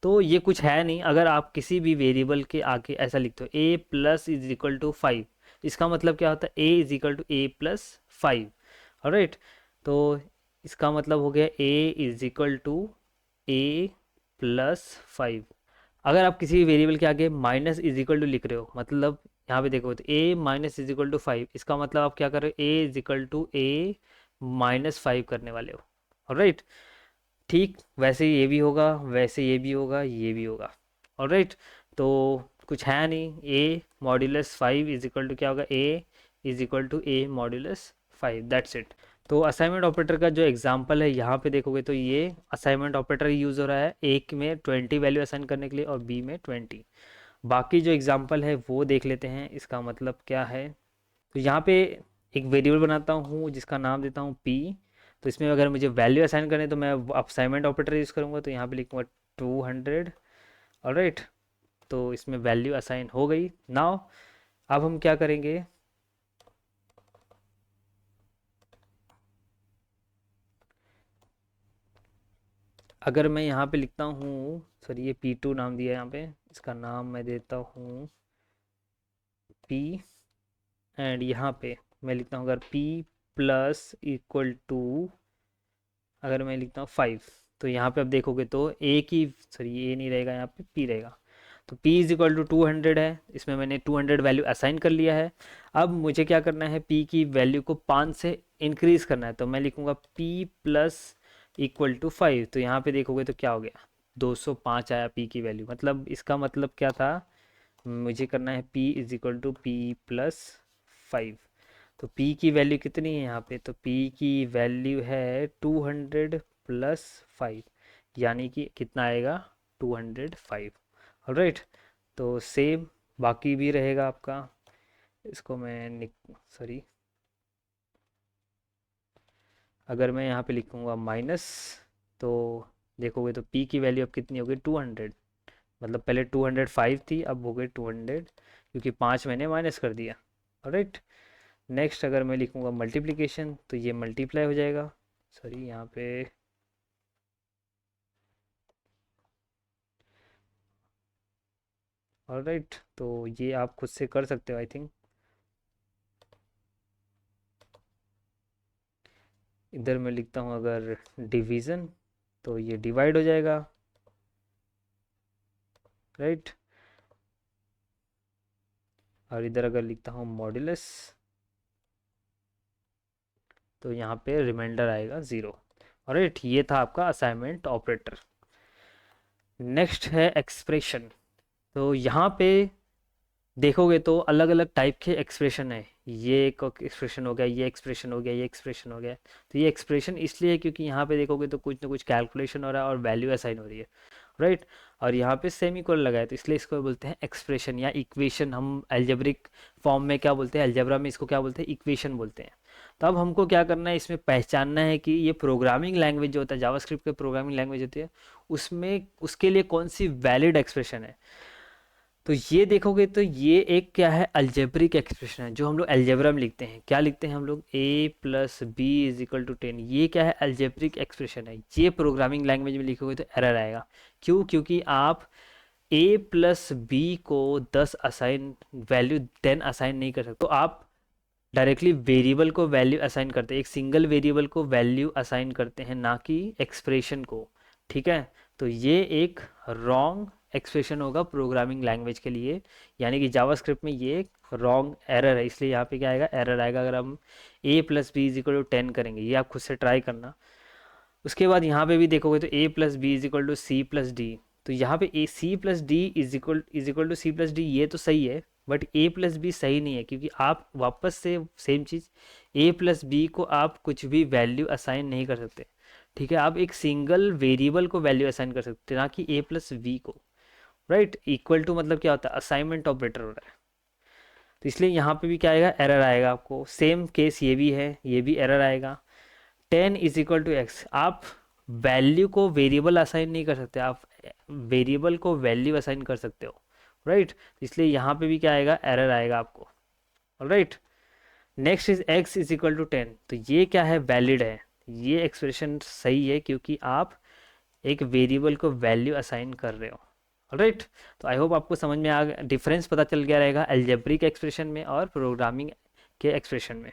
तो ये कुछ है नहीं। अगर आप किसी भी वेरिएबल के आगे ऐसा लिखते हो A plus is equal to 5, इसका मतलब क्या होता है, A is equal to A plus 5। Right, तो इसका मतलब हो गया A is equal to A plus 5। अगर आप किसी वेरिएबल के आगे माइनस इज इक्वल टू लिख रहे हो, मतलब यहाँ पे देखो तो A minus is equal to 5, इसका मतलब आप क्या कर रहे हो, A is equal to A minus 5 करने वाले हो। ऑलराइट, ठीक वैसे ये भी होगा, वैसे ये भी होगा, ये भी होगा। ऑलराइट, तो कुछ है नहीं, A modulus 5 is equal to क्या होगा, A is equal to A modulus 5, that's it. तो असाइनमेंट ऑपरेटर का जो एग्जांपल है यहाँ पे देखोगे तो ये असाइनमेंट ऑपरेटर यूज़ हो रहा है एक में 20 वैल्यू असाइन करने के लिए और बी में 20। बाकी जो एग्जांपल है वो देख लेते हैं, इसका मतलब क्या है। तो यहाँ पे एक वेरिएबल बनाता हूँ जिसका नाम देता हूँ पी। तो इसमें अगर मुझे वैल्यू असाइन करने तो मैं असाइनमेंट ऑपरेटर यूज़ करूँगा, तो यहाँ पे लिखूँगा 200। ऑलराइट, तो इसमें वैल्यू असाइन हो गई। नाउ अब हम क्या करेंगे, अगर मैं यहाँ पे लिखता हूँ, सॉरी ये P2 नाम दिया है यहाँ पे, इसका नाम मैं देता हूँ P, एंड यहाँ पे मैं लिखता हूँ अगर P प्लस इक्वल टू, अगर मैं लिखता हूँ 5, तो यहाँ पे अब देखोगे तो ए की, सॉरी ए नहीं रहेगा, यहाँ पे P रहेगा। तो P इज इक्वल टू 200 है, इसमें मैंने 200 वैल्यू असाइन कर लिया है। अब मुझे क्या करना है, P की वैल्यू को 5 से इंक्रीज करना है, तो मैं लिखूँगा P प्लस इक्वल टू 5। तो यहाँ पे देखोगे तो क्या हो गया, 205 आया P की वैल्यू। मतलब इसका मतलब क्या था, मुझे करना है P is equal to P plus 5। तो P की वैल्यू कितनी है यहाँ पे, तो P की वैल्यू है 200 प्लस 5, यानी कि कितना आएगा, 205। ऑलराइट, तो सेम बाकी भी रहेगा आपका। इसको मैं सॉरी, अगर मैं यहाँ पे लिखूँगा माइनस, तो देखोगे तो P की वैल्यू अब कितनी हो गई, 200। मतलब पहले 205 थी, अब हो गई 200, क्योंकि 5 मैंने माइनस कर दिया। ऑलराइट, नेक्स्ट अगर मैं लिखूँगा मल्टीप्लिकेशन, तो ये मल्टीप्लाई हो जाएगा, सॉरी यहाँ पे, ऑलराइट, तो ये आप खुद से कर सकते हो आई थिंक। इधर मैं लिखता हूँ अगर डिवीज़न, तो ये डिवाइड हो जाएगा, राइट। और इधर अगर लिखता हूँ मॉड्यूलस, तो यहाँ पे रिमाइंडर आएगा 0। ऑलराइट, ये था आपका असाइनमेंट ऑपरेटर। नेक्स्ट है एक्सप्रेशन। तो यहाँ पे देखोगे तो अलग अलग टाइप के एक्सप्रेशन है, ये एक एक्सप्रेशन हो गया, ये एक्सप्रेशन हो गया, ये एक्सप्रेशन हो गया। तो ये एक्सप्रेशन इसलिए है क्योंकि यहाँ पे देखोगे तो कुछ ना कुछ कैलकुलेशन हो रहा है और वैल्यू असाइन हो रही है, राइट। और यहाँ पे सेमीकोलन लगा है, तो इसलिए इसको बोलते हैं एक्सप्रेशन या इक्वेशन। हम एल्जेब्रिक फॉर्म में क्या बोलते हैं, अलजेब्रा में इसको क्या बोलते हैं, इक्वेशन बोलते हैं। तो अब हमको क्या करना है, इसमें पहचानना है कि ये प्रोग्रामिंग लैंग्वेज जो होता है, जावास्क्रिप्ट के प्रोग्रामिंग लैंग्वेज होती है, उसमें उसके लिए कौन सी वैलिड एक्सप्रेशन है। तो ये देखोगे तो ये एक क्या है, अलजेब्रिक एक्सप्रेशन है, जो हम लोग अलजेब्रा में लिखते हैं। क्या लिखते हैं हम लोग, a plus B is equal to 10। ये क्या है, अलजेब्रिक एक्सप्रेशन है। ये प्रोग्रामिंग लैंग्वेज में लिखोगे तो एरर आएगा। क्यों, क्योंकि आप a प्लस बी को 10 असाइन, वैल्यू 10 असाइन नहीं कर सकते। तो आप डायरेक्टली वेरिएबल को वैल्यू असाइन करते हैं, एक सिंगल वेरिएबल को वैल्यू असाइन करते हैं, ना कि एक्सप्रेशन को। ठीक है, तो ये एक रॉन्ग एक्सप्रेशन होगा प्रोग्रामिंग लैंग्वेज के लिए, यानी कि जावास्क्रिप्ट में ये एक रॉन्ग एरर है। इसलिए यहाँ पे क्या आएगा, एरर आएगा अगर हम a plus B is equal to 10 करेंगे। ये आप खुद से ट्राई करना। उसके बाद यहाँ पे भी देखोगे तो a plus B is equal to C plus D. तो यहाँ पे A C plus D is equal to C plus D, ये तो सही है, बट a प्लस बी सही नहीं है, क्योंकि आप वापस से सेम चीज़, a प्लस बी को आप कुछ भी वैल्यू असाइन नहीं कर सकते। ठीक है, आप एक सिंगल वेरिएबल को वैल्यू असाइन कर सकते हैं, ना कि a प्लस वी को, राइट। इक्वल टू मतलब क्या होता है, असाइनमेंट ऑपरेटर हो रहा है। तो इसलिए यहाँ पे भी क्या आएगा, एरर आएगा आपको। सेम केस ये भी है, ये भी एरर आएगा। 10 इज इक्वल टू एक्स, आप वैल्यू को वेरिएबल असाइन नहीं कर सकते, आप वेरिएबल को वैल्यू असाइन कर सकते हो, राइट। इसलिए यहाँ पे भी क्या आएगा, एरर आएगा आपको। Right, next is x is equal to 10। तो ये क्या है, वैलिड है, ये एक्सप्रेशन सही है, क्योंकि आप एक वेरिएबल को वैल्यू असाइन कर रहे हो। राइट, तो आई होप आपको समझ में आ गया, डिफरेंस पता चल गया रहेगा अलजेब्रिक एक्सप्रेशन में और प्रोग्रामिंग के एक्सप्रेशन में।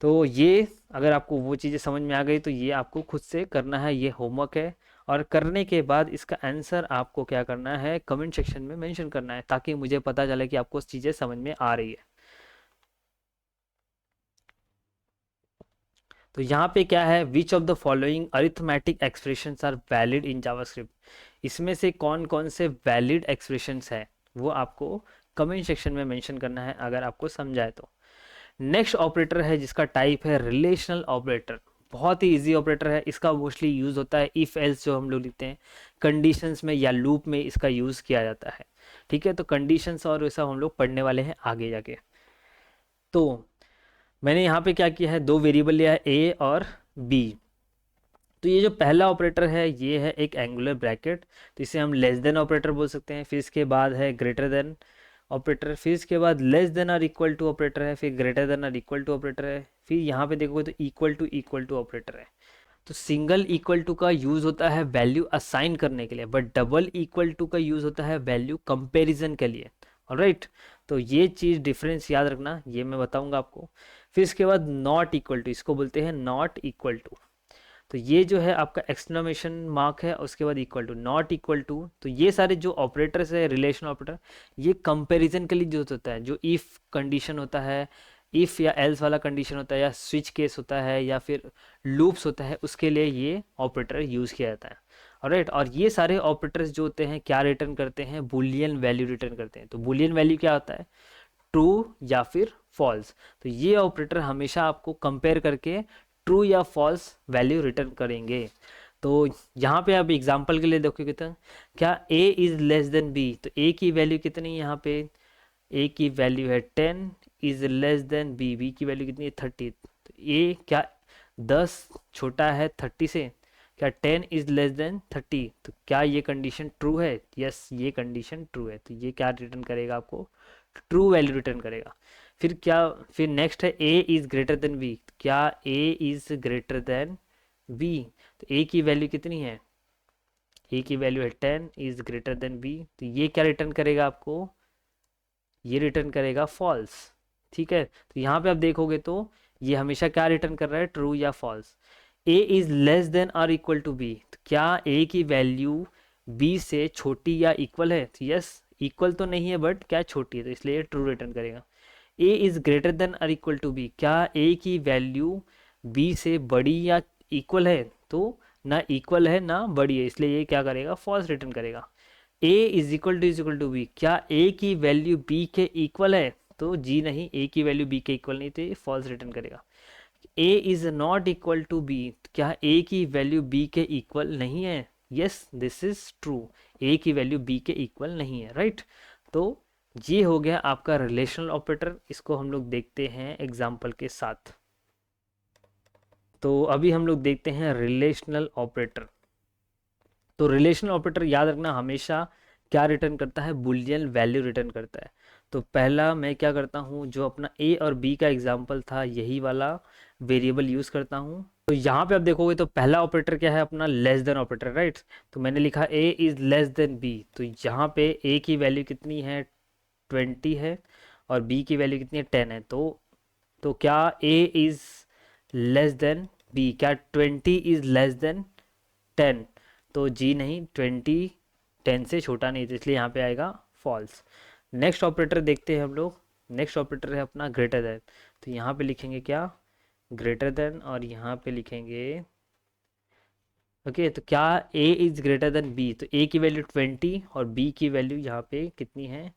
तो ये अगर आपको वो चीज़ें समझ में आ गई तो ये आपको खुद से करना है, ये होमवर्क है। और करने के बाद इसका आंसर आपको क्या करना है, कमेंट सेक्शन में मेंशन करना है, ताकि मुझे पता चले कि आपको चीज़ें समझ में आ रही है। तो यहाँ पे क्या है, which of the following arithmetic expressions are valid in JavaScript, इसमें से कौन कौन से वैलिड एक्सप्रेशंस है वो आपको कमेंट सेक्शन में मेंशन करना है अगर आपको समझाए तो। नेक्स्ट ऑपरेटर है जिसका टाइप है रिलेशनल ऑपरेटर। बहुत ही इजी ऑपरेटर है, इसका मोस्टली यूज होता है इफ एल्स जो हम लोग लिखते हैं कंडीशंस में या लूप में इसका यूज किया जाता है। ठीक है, तो कंडीशंस और वैसा हम लोग पढ़ने वाले हैं आगे जाके। तो मैंने यहाँ पे क्या किया है, दो वेरिएबल लिया है ए और बी। तो ये जो पहला ऑपरेटर है ये है एक एंगुलर ब्रैकेट, तो इसे हम लेस देन ऑपरेटर बोल सकते हैं। फिर इसके बाद है ग्रेटर देन ऑपरेटर, फिर इसके बाद लेस देन और इक्वल टू ऑपरेटर है, फिर ग्रेटर देन और इक्वल टू ऑपरेटर है, फिर यहाँ पे देखोगे तो इक्वल टू ऑपरेटर है। तो सिंगल इक्वल टू का यूज होता है वैल्यू असाइन करने के लिए, बट डबल इक्वल टू का यूज होता है वैल्यू कंपैरिजन के लिए। ऑलराइट, तो ये चीज़ डिफरेंस याद रखना, ये मैं बताऊंगा आपको। फिर इसके बाद नॉट इक्वल टू, इसको बोलते हैं नॉट इक्वल टू। तो ये जो है आपका एक्सक्लेमेशन मार्क है, उसके बाद equal to, not equal to. तो ये सारे जो ऑपरेटर्स है रिलेशन ऑपरेटर, ये कंपैरिजन के लिए यूज होता है। जो इफ कंडीशन होता है, इफ या एल्स वाला कंडीशन होता है, या स्विच केस होता है, या फिर लूप्स होता है, उसके लिए ये ऑपरेटर यूज किया जाता है। ऑलराइट, और ये सारे ऑपरेटर्स जो होते हैं क्या रिटर्न करते हैं, बुलियन वैल्यू रिटर्न करते हैं। तो बुलियन वैल्यू क्या होता है, ट्रू या फिर फॉल्स। तो ये ऑपरेटर हमेशा आपको कंपेयर करके ट्रू या फॉल्स वैल्यू रिटर्न करेंगे। तो यहाँ पे आप एग्जांपल के लिए देखोगे तो क्या a is less then b, तो a की वैल्यू कितनी है यहाँ पे, a की वैल्यू है 10, इज लेस देन b की वैल्यू कितनी है 30। तो a क्या 10 छोटा है 30 से, क्या 10 इज लेस देन 30, तो क्या ये कंडीशन ट्रू है, यस ये कंडीशन ट्रू है। तो ये क्या रिटर्न करेगा आपको, ट्रू वैल्यू रिटर्न करेगा। फिर क्या, फिर नेक्स्ट है a is greater than b, क्या a is greater than b, तो a की वैल्यू कितनी है, a की वैल्यू है 10, इज ग्रेटर देन b, तो ये क्या रिटर्न करेगा आपको, ये रिटर्न करेगा फॉल्स। ठीक है, तो यहाँ पे आप देखोगे तो ये हमेशा क्या रिटर्न कर रहा है, ट्रू या false. a is less than और इक्वल टू b, तो क्या a की वैल्यू b से छोटी या इक्वल है, तो यस इक्वल तो नहीं है बट क्या छोटी है, तो इसलिए ट्रू रिटर्न करेगा। a इज ग्रेटर देन और इक्वल टू b, क्या a की वैल्यू b से बड़ी या इक्वल है, तो ना इक्वल है ना बड़ी है, इसलिए ये क्या करेगा, फॉल्स रिटर्न करेगा। a is equal to B, क्या a की वैल्यू b के इक्वल है, तो जी नहीं, a की वैल्यू b के इक्वल नहीं, तो ये फॉल्स रिटर्न करेगा। a is not equal to b, क्या a की वैल्यू b के इक्वल नहीं है, yes this is true, a की वैल्यू b के इक्वल नहीं है, राइट। तो ये हो गया आपका रिलेशनल ऑपरेटर, इसको हम लोग देखते हैं एग्जाम्पल के साथ। तो अभी हम लोग देखते हैं रिलेशनल ऑपरेटर। तो रिलेशनल ऑपरेटर याद रखना हमेशा क्या रिटर्न करता है, बुलियन वैल्यू रिटर्न करता है। तो पहला मैं क्या करता हूँ, जो अपना ए और बी का एग्जांपल था यही वाला वेरिएबल यूज़ करता हूँ। तो यहाँ पे आप देखोगे तो पहला ऑपरेटर क्या है अपना, लेस देन ऑपरेटर, राइट। तो मैंने लिखा A is less than B, तो यहाँ पे ए की वैल्यू कितनी है 20 है, और बी की वैल्यू कितनी है 10 है। तो क्या A is less than B, क्या 20 इज़ लेस देन 10, तो जी नहीं, 20 10 से छोटा नहीं, तो इसलिए यहाँ पे आएगा फॉल्स। नेक्स्ट ऑपरेटर देखते हैं हम लोग। नेक्स्ट ऑपरेटर है अपना ग्रेटर देन, तो यहाँ पे लिखेंगे क्या, ग्रेटर देन, और यहाँ पे लिखेंगे ओके। तो क्या a is greater than b, तो a की वैल्यू 20 और b की वैल्यू यहाँ पे कितनी है,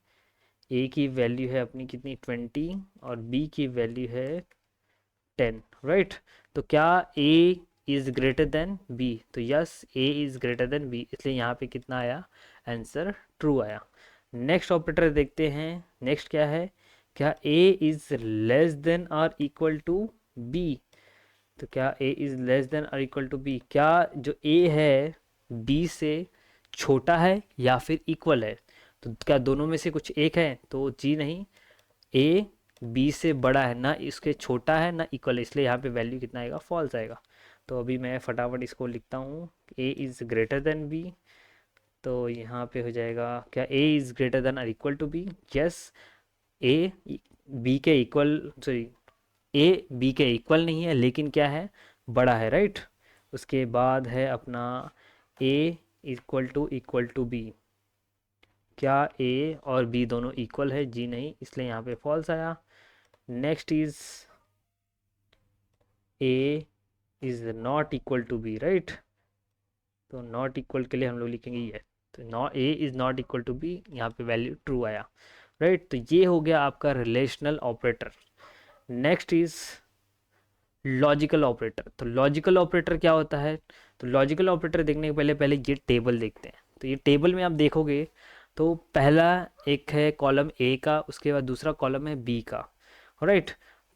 a की वैल्यू है अपनी कितनी 20 और b की वैल्यू है 10, राइट। तो क्या a is greater than b, तो yes a is greater than b, इसलिए यहाँ पे कितना आया, आंसर ट्रू आया। नेक्स्ट ऑपरेटर देखते हैं, नेक्स्ट क्या है, क्या a इज लेस देन और इक्वल टू b, तो क्या a इज लेस देन और इक्वल टू b, क्या जो a है b से छोटा है या फिर इक्वल है, तो क्या दोनों में से कुछ एक है, तो जी नहीं, a b से बड़ा है ना, इसके छोटा है ना इक्वल है, इसलिए यहाँ पे वैल्यू कितना आएगा, फॉल्स आएगा। तो अभी मैं फटाफट इसको लिखता हूँ, a is greater than b, तो यहाँ पे हो जाएगा क्या a इज़ ग्रेटर देन और equal to b, yes a b के इक्वल, सॉरी ए बी के इक्वल नहीं है लेकिन क्या है, बड़ा है, राइट। उसके बाद है अपना ए इक्वल टू बी। क्या ए और बी दोनों इक्वल है? जी नहीं, इसलिए यहाँ पे फॉल्स आया। Next is A is not equal to B, right. तो नॉट इक्वल के लिए हम लोग लिखेंगे ये, तो not A is not equal to B, यहाँ पे वैल्यू ट्रू आया, राइट। तो ये हो गया आपका relational operator. Next is logical operator. तो लॉजिकल ऑपरेटर क्या होता है? तो लॉजिकल ऑपरेटर देखने के पहले पहले ये टेबल देखते हैं। तो ये टेबल में आप देखोगे तो पहला एक है कॉलम ए का, उसके बाद दूसरा कॉलम है बी का, राइट।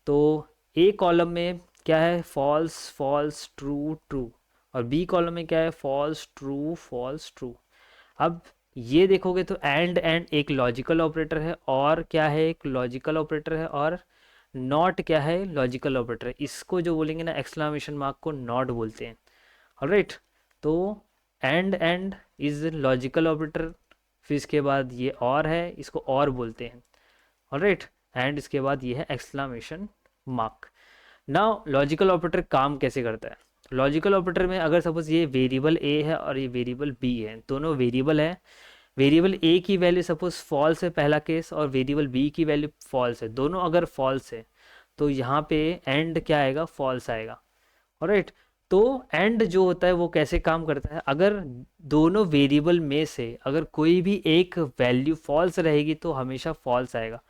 तो ए कॉलम में क्या है, फॉल्स फॉल्स ट्रू ट्रू, और बी कॉलम में क्या है, फॉल्स ट्रू फॉल्स ट्रू। अब ये देखोगे तो एंड एक लॉजिकल ऑपरेटर है, और क्या है, एक लॉजिकल ऑपरेटर है, और नॉट क्या है, लॉजिकल ऑपरेटर है। इसको जो बोलेंगे ना एक्सक्लामेशन मार्क को नॉट बोलते हैं, ऑलराइट। तो एंड इज लॉजिकल ऑपरेटर, फिर इसके बाद ये और है, इसको और बोलते हैं, ऑलराइट। एंड इसके बाद ये है exclamation mark. Now logical operator काम कैसे करता है? लॉजिकल ऑपरेटर में अगर सपोज ये वेरिएबल ए है और ये वेरिएबल बी है, दोनों वेरिएबल है, वेरिएबल ए की वैल्यू सपोज फॉल्स है पहला केस, और वेरिएबल बी की वैल्यू फॉल्स है, दोनों अगर फॉल्स है तो यहाँ पे एंड क्या आएगा, फॉल्स आएगा, ऑलराइट। तो एंड जो होता है वो कैसे काम करता है, अगर दोनों वेरिएबल में से अगर कोई भी एक वैल्यू फॉल्स रहेगी तो हमेशा फॉल्स आएगा।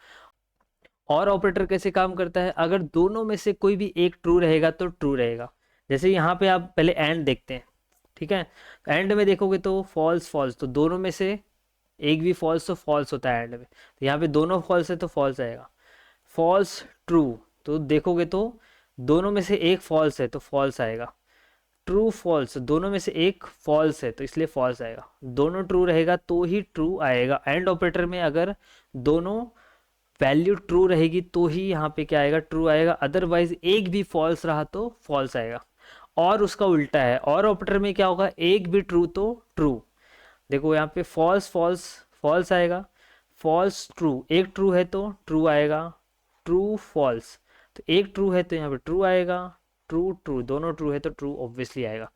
और ऑपरेटर कैसे काम करता है, अगर दोनों में से कोई भी एक ट्रू रहेगा तो ट्रू रहेगा। जैसे यहाँ पे आप पहले एंड देखते हैं, ठीक है। एंड में देखोगे तो फॉल्स फॉल्स, तो दोनों में से एक भी फॉल्स तो फॉल्स होता है एंड में, तो यहाँ पे दोनों फॉल्स है तो फॉल्स आएगा। फॉल्स ट्रू, तो देखोगे तो दोनों में से एक फॉल्स है तो फॉल्स आएगा। ट्रू फॉल्स, दोनों में से एक फॉल्स है तो इसलिए फॉल्स आएगा। दोनों ट्रू रहेगा तो ही ट्रू आएगा। एंड ऑपरेटर में अगर दोनों वैल्यू ट्रू रहेगी तो ही यहाँ पे क्या आएगा, ट्रू आएगा, अदरवाइज एक भी फॉल्स रहा तो फॉल्स आएगा। और उसका उल्टा है, और ऑपरेटर में क्या होगा, एक भी ट्रू तो ट्रू। देखो यहाँ पे फॉल्स फॉल्स फॉल्स आएगा, फॉल्स ट्रू, एक ट्रू है तो ट्रू आएगा, ट्रू फॉल्स, तो एक ट्रू है तो यहाँ पे ट्रू आएगा, ट्रू ट्रू, दोनों ट्रू है तो ट्रू ऑब्वियसली आएगा,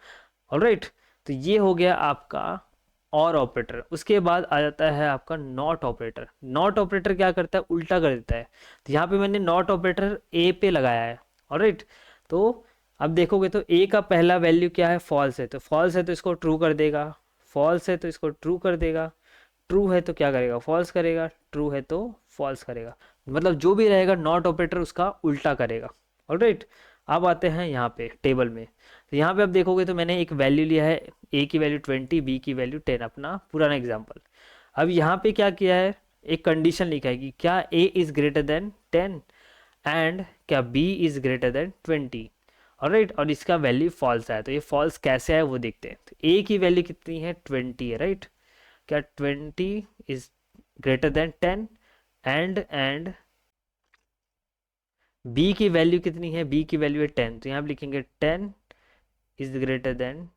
ऑलराइट। तो ये हो गया आपका और ऑपरेटर। उसके बाद आ जाता है आपका नॉट ऑपरेटर। नॉट ऑपरेटर क्या करता है, उल्टा कर देता है। तो यहाँ पे मैंने नॉट ऑपरेटर ए पे लगाया है, ऑलराइट। तो अब देखोगे तो ए का पहला वैल्यू क्या है, फॉल्स है, तो फॉल्स है तो इसको ट्रू कर देगा, फॉल्स है तो इसको ट्रू कर देगा, ट्रू है तो क्या करेगा, फॉल्स करेगा, ट्रू है तो फॉल्स करेगा। मतलब जो भी रहेगा नॉट ऑपरेटर उसका उल्टा करेगा, ऑलराइट। अब आते हैं यहाँ पे टेबल में। तो यहाँ पे आप देखोगे तो मैंने एक वैल्यू लिया है, ए की वैल्यू 20, बी की वैल्यू 10, अपना पुराना एग्जाम्पल। अब यहाँ पे क्या किया है, एक कंडीशन लिखा है कि क्या A is greater than 10 and क्या B is greater than 20, alright. और इसका वैल्यू फॉल्स आया, तो ये फॉल्स कैसे है वो देखते हैं। तो ए की वैल्यू कितनी है, 20 है, राइट। क्या 20 is greater than 10 and B की वैल्यू कितनी है, बी की वैल्यू है 10, तो यहाँ पे लिखेंगे 10 इज ग्रेटर देन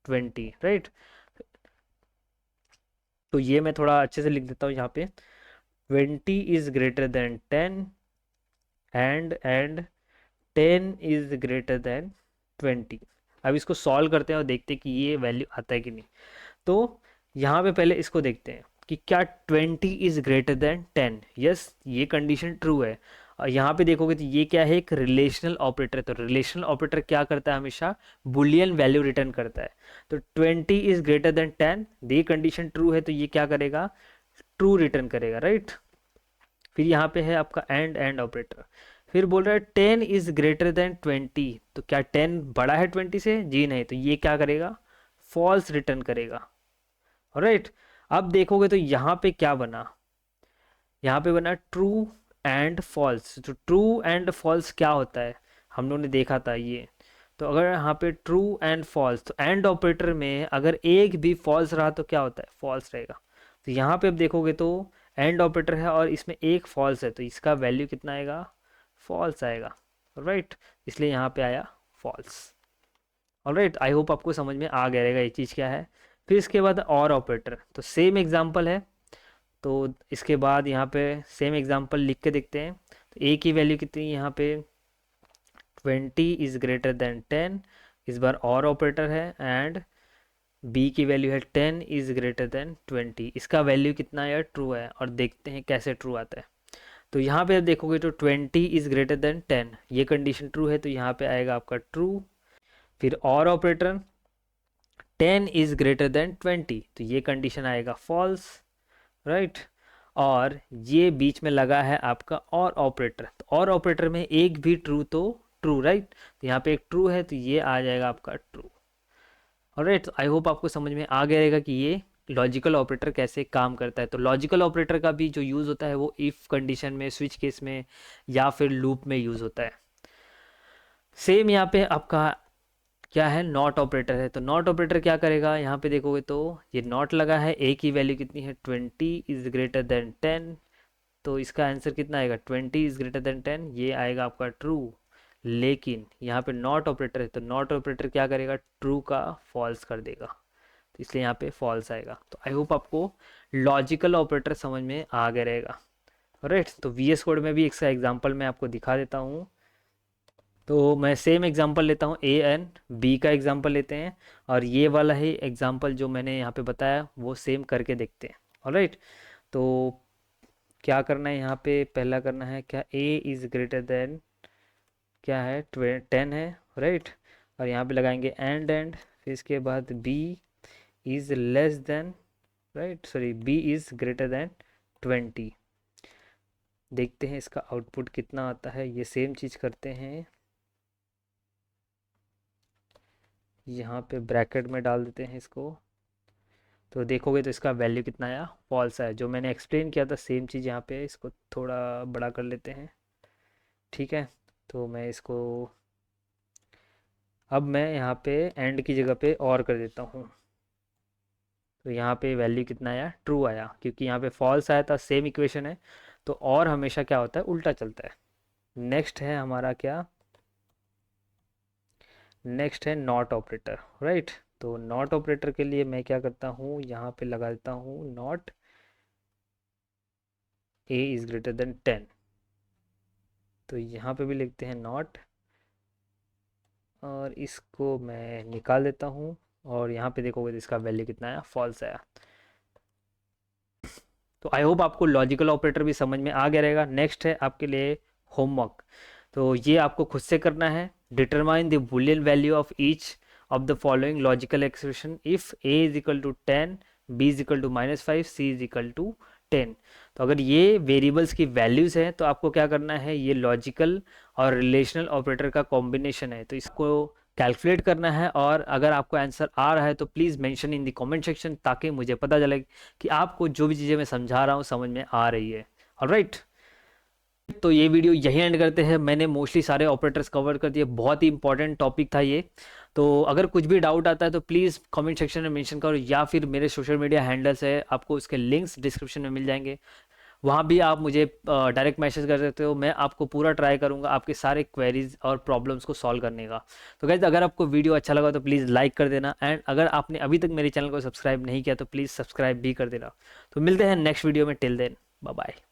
20, राइट। तो ये मैं थोड़ा अच्छे से लिख देता हूँ यहाँ पे, 20 is greater than 10 and 10 is greater than 20। अब इसको सॉल्व करते हैं और देखते हैं कि ये वैल्यू आता है कि नहीं। तो यहाँ पे पहले इसको देखते हैं कि क्या 20 इज ग्रेटर देन 10, यस ये कंडीशन ट्रू है। और यहाँ पे देखोगे तो ये क्या है, एक रिलेशनल ऑपरेटर। तो रिलेशनल ऑपरेटर क्या करता है, हमेशा बुलियन वैल्यू रिटर्न करता है। तो 20 इज ग्रेटर देन 10, ये कंडीशन ट्रू है तो ये क्या करेगा, ट्रू रिटर्न करेगा, राइट। फिर यहाँ पे है आपका एंड ऑपरेटर, फिर बोल रहा है 10 इज ग्रेटर देन 20, तो क्या 10 बड़ा है 20 से, जी नहीं, तो ये क्या करेगा, फॉल्स रिटर्न करेगा, राइट। अब देखोगे तो यहाँ पे क्या बना, यहाँ पे बना ट्रू एंड फॉल्स। तो ट्रू एंड फॉल्स क्या होता है, हम लोगों ने देखा था ये। तो अगर यहाँ पे ट्रू एंड फॉल्स, तो एंड ऑपरेटर में अगर एक भी फॉल्स रहा तो क्या होता है, फॉल्स रहेगा। तो यहाँ पे अब देखोगे तो एंड ऑपरेटर है और इसमें एक फॉल्स है, तो इसका वैल्यू कितना आएगा, फॉल्स आएगा, राइट। इसलिए यहाँ पे आया फॉल्स, ऑलराइट। आई होप आपको समझ में आ गया रहेगा ये चीज़ क्या है। फिर इसके बाद और ऑपरेटर, तो सेम एग्जांपल है। तो इसके बाद यहाँ पे सेम एग्जांपल लिख के देखते हैं। तो ए की वैल्यू कितनी है यहाँ पे 20 इज ग्रेटर देन 10, इस बार और ऑपरेटर है, एंड बी की वैल्यू है 10 इज ग्रेटर देन 20, इसका वैल्यू कितना है, ट्रू है, और देखते हैं कैसे ट्रू आता है। तो यहाँ पे आप देखोगे तो 20 इज ग्रेटर देन 10, ये कंडीशन ट्रू है, तो यहाँ पे आएगा आपका ट्रू। फिर और ऑपरेटर 10 इज ग्रेटर देन 20, तो ये कंडीशन आएगा फॉल्स, राइट। और ये बीच में लगा है आपका और ऑपरेटर, तो और ऑपरेटर में एक भी ट्रू तो ट्रू, राइट, तो यहाँ पे एक ट्रू है, तो ये आ जाएगा आपका ट्रू। ऑलराइट, आई होप आपको समझ में आ गया रहेगा कि ये लॉजिकल ऑपरेटर कैसे काम करता है। तो लॉजिकल ऑपरेटर का भी जो यूज़ होता है वो इफ़ कंडीशन में, स्विच केस में, या फिर लूप में यूज़ होता है। सेम यहाँ पे आपका क्या है, नॉट ऑपरेटर है। तो नॉट ऑपरेटर क्या करेगा, यहाँ पे देखोगे तो ये नॉट लगा है, ए की वैल्यू कितनी है, 20 इज ग्रेटर देन 10, तो इसका आंसर कितना आएगा, 20 इज ग्रेटर देन 10, ये आएगा आपका ट्रू। लेकिन यहाँ पे नॉट ऑपरेटर है, तो नॉट ऑपरेटर क्या करेगा, ट्रू का फॉल्स कर देगा, तो इसलिए यहाँ पे फॉल्स आएगा। तो आई होप आपको लॉजिकल ऑपरेटर समझ में आ गया रहेगा, राइट। तो वीएस कोड में भी इसका एग्जांपल मैं आपको दिखा देता हूँ। तो मैं सेम एग्जांपल लेता हूँ, ए एन बी का एग्जांपल लेते हैं, और ये वाला ही एग्जांपल जो मैंने यहाँ पे बताया वो सेम करके देखते हैं, ऑलराइट। तो क्या करना है, यहाँ पे पहला करना है क्या, ए इज़ ग्रेटर देन क्या है, 10 है, राइट। और यहाँ पे लगाएंगे एंड, फिर इसके बाद B is less than, right, sorry, B is greater than 20। देखते हैं इसका आउटपुट कितना आता है, ये सेम चीज़ करते हैं, यहाँ पे ब्रैकेट में डाल देते हैं इसको। तो देखोगे तो इसका वैल्यू कितना आया, फॉल्स है। जो मैंने एक्सप्लेन किया था सेम चीज़ यहाँ पे, इसको थोड़ा बड़ा कर लेते हैं, ठीक है। तो मैं इसको, अब मैं यहाँ पे एंड की जगह पे और कर देता हूँ, तो यहाँ पे वैल्यू कितना आया, ट्रू आया, क्योंकि यहाँ पे फॉल्स आया था, सेम इक्वेशन है। तो और हमेशा क्या होता है, उल्टा चलता है। नेक्स्ट है हमारा क्या, नेक्स्ट है नॉट ऑपरेटर, राइट। तो नॉट ऑपरेटर के लिए मैं क्या करता हूँ, यहाँ पे लगा देता हूँ not a is greater than 10, तो यहाँ पे भी लिखते हैं नॉट, और इसको मैं निकाल देता हूँ, और यहाँ पे देखोगे तो इसका वैल्यू कितना आया, फॉल्स आया। तो आई होप आपको लॉजिकल ऑपरेटर भी समझ में आ गया रहेगा। नेक्स्ट है आपके लिए होमवर्क, तो ये आपको खुद से करना है। Determine the boolean value of each of the following logical expression if A is equal to 10, B is equal to -5, C is equal to 10। तो अगर ये वेरिएबल्स की वैल्यूज़ हैं तो आपको क्या करना है, ये लॉजिकल और रिलेशनल ऑपरेटर का कॉम्बिनेशन है, तो इसको कैलकुलेट करना है। और अगर आपको आंसर आ रहा है तो please mention in the comment section, ताकि मुझे पता चले कि आपको जो भी चीज़ें मैं समझा रहा हूँ समझ में आ रही है, ऑलराइट। तो ये वीडियो यहीं एंड करते हैं। मैंने मोस्टली सारे ऑपरेटर्स कवर कर दिए, बहुत ही इंपॉर्टेंट टॉपिक था ये। तो अगर कुछ भी डाउट आता है तो प्लीज़ कमेंट सेक्शन में मेंशन करो, या फिर मेरे सोशल मीडिया हैंडल्स है, आपको उसके लिंक्स डिस्क्रिप्शन में मिल जाएंगे, वहाँ भी आप मुझे डायरेक्ट मैसेज कर सकते हो। मैं आपको पूरा ट्राई करूँगा आपके सारे क्वेरीज और प्रॉब्लम्स को सॉल्व करने का। तो गाइस, अगर आपको वीडियो अच्छा लगा तो प्लीज़ लाइक कर देना, एंड अगर आपने अभी तक मेरे चैनल को सब्सक्राइब नहीं किया तो प्लीज़ सब्सक्राइब भी कर देना। तो मिलते हैं नेक्स्ट वीडियो में, टिल देन बाय बाय।